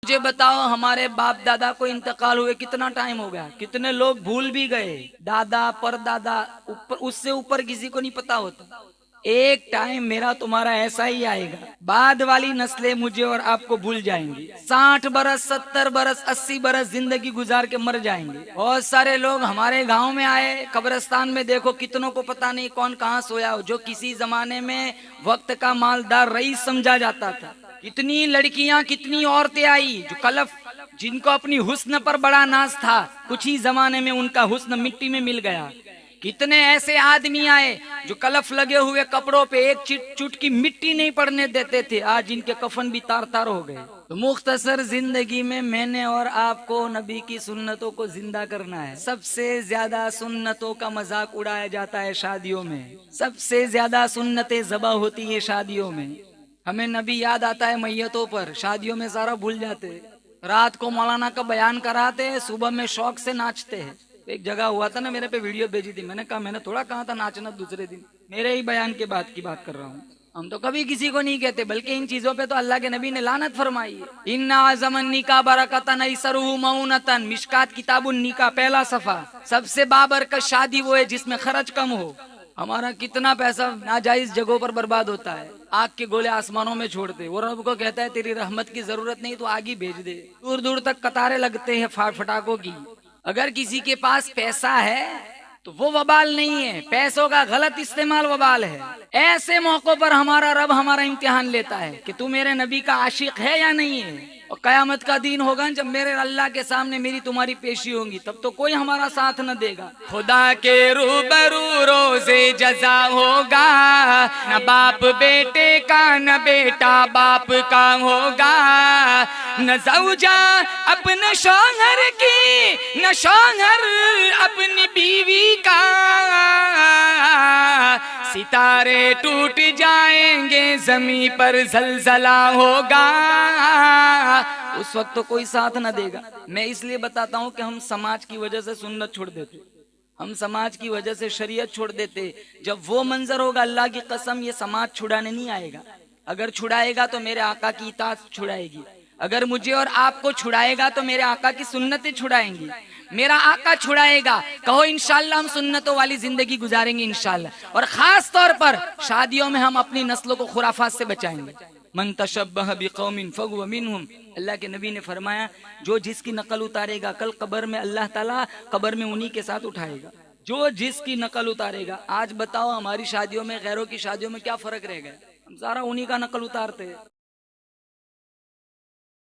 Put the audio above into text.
مجھے بتاؤ ہمارے باپ دادا کو انتقال ہوئے کتنا ٹائم ہو گیا، کتنے لوگ بھول بھی گئے، دادا پر دادا اس سے اوپر کسی کو نہیں پتا ہوتا۔ ایک ٹائم میرا تمہارا ایسا ہی آئے گا، بعد والی نسلیں مجھے اور آپ کو بھول جائیں گی، 60 برس 70 برس 80 برس زندگی گزار کے مر جائیں گے۔ بہت سارے لوگ ہمارے گاؤں میں آئے، قبرستان میں دیکھو کتنوں کو پتا نہیں کون کہاں سویا ہو، جو کسی زمانے میں وقت کا مالدار رئیس سمجھا جاتا تھا۔ کتنی لڑکیاں کتنی عورتیں آئی جو کلف، جن کو اپنی حسن پر بڑا ناز تھا، کچھ ہی زمانے میں ان کا حسن مٹی میں مل گیا۔ کتنے ایسے آدمی آئے جو کلف لگے ہوئے کپڑوں پہ ایک چٹکی مٹی نہیں پڑنے دیتے تھے، آج ان کے کفن بھی تار تار ہو گئے۔ تو مختصر زندگی میں نے اور آپ کو نبی کی سنتوں کو زندہ کرنا ہے۔ سب سے زیادہ سنتوں کا مذاق اڑایا جاتا ہے شادیوں میں، سب سے زیادہ سنتیں ذبح ہوتی ہے شادیوں میں۔ ہمیں نبی یاد آتا ہے میتوں پر، شادیوں میں سارا بھول جاتے۔ رات کو مولانا کا بیان کراتے، صبح میں شوق سے ناچتے ہیں۔ ایک جگہ ہوا تھا نا، میرے پہ ویڈیو بھیجی تھی، میں نے کہا میں نے تھوڑا کہا تھا ناچنا دوسرے دن، میرے ہی بیان کے بعد کی بات کر رہا ہوں۔ ہم تو کبھی کسی کو نہیں کہتے، بلکہ ان چیزوں پہ تو اللہ کے نبی نے لعنت فرمائی ہے۔ ان اعظم النکاح برکتن ایسرہ مؤونتن، مشکات کتاب النکاح پہلا صفحہ۔ سب سے بابرکت شادی وہ ہے جس میں خرچ کم ہو۔ ہمارا کتنا پیسہ ناجائز جگہوں پر برباد ہوتا ہے، آگ کے گولے آسمانوں میں چھوڑ دے، وہ رب کو کہتا ہے تیری رحمت کی ضرورت نہیں تو آگ ہی بھیج دے۔ دور دور تک قطاریں لگتے ہیں پٹاخوں کی۔ اگر کسی کے پاس پیسہ ہے تو وہ وبال نہیں ہے، پیسوں کا غلط استعمال وبال ہے۔ ایسے موقع پر ہمارا رب ہمارا امتحان لیتا ہے کہ تو میرے نبی کا عاشق ہے یا نہیں ہے۔ اور قیامت کا دن ہوگا جب میرے اللہ کے سامنے میری تمہاری پیشی ہوگی، تب تو کوئی ہمارا ساتھ نہ دے گا۔ خدا کے روبرو روزے جزا ہوگا، نہ باپ بیٹے کا نہ بیٹا باپ کا ہوگا، نہ زوجہ اپنے شوہر کی نہ شوہر اپنی بیوی کا، ستارے ٹوٹ جائیں گے زمین پر زلزلہ ہوگا، اس وقت تو کوئی ساتھ نہ دے گا۔ میں اس لیے بتاتا ہوں کہ ہم سماج کی وجہ سے سنت چھوڑ دیتے، ہم سماج کی وجہ سے شریعت چھوڑ دیتے۔ جب وہ منظر ہوگا، اللہ کی قسم یہ سماج چھڑانے نہیں آئے گا، اگر چھڑائے گا تو میرے آقا کی اطاعت چھڑائے گی، اگر مجھے اور آپ کو چھڑائے گا تو میرے آقا کی سنتیں چھڑائیں گی۔ میرا آقا چھڑائے گا، کہو انشاءاللہ ہم سنتوں والی زندگی گزاریں گے انشاءاللہ، اور خاص طور پر شادیوں میں ہم اپنی نسلوں کو خرافات سے بچائیں گے۔ من تشبہ بقوم فہو منہم، اللہ کے نبی نے فرمایا جو جس کی نقل اتارے گا کل قبر میں اللہ تعالیٰ قبر میں انہی کے ساتھ اٹھائے گا، جو جس کی نقل اتارے گا۔ آج بتاؤ ہماری شادیوں میں غیروں کی شادیوں میں کیا فرق رہ گیا؟ ہم سارا انہی کا نقل اتارتے ہیں۔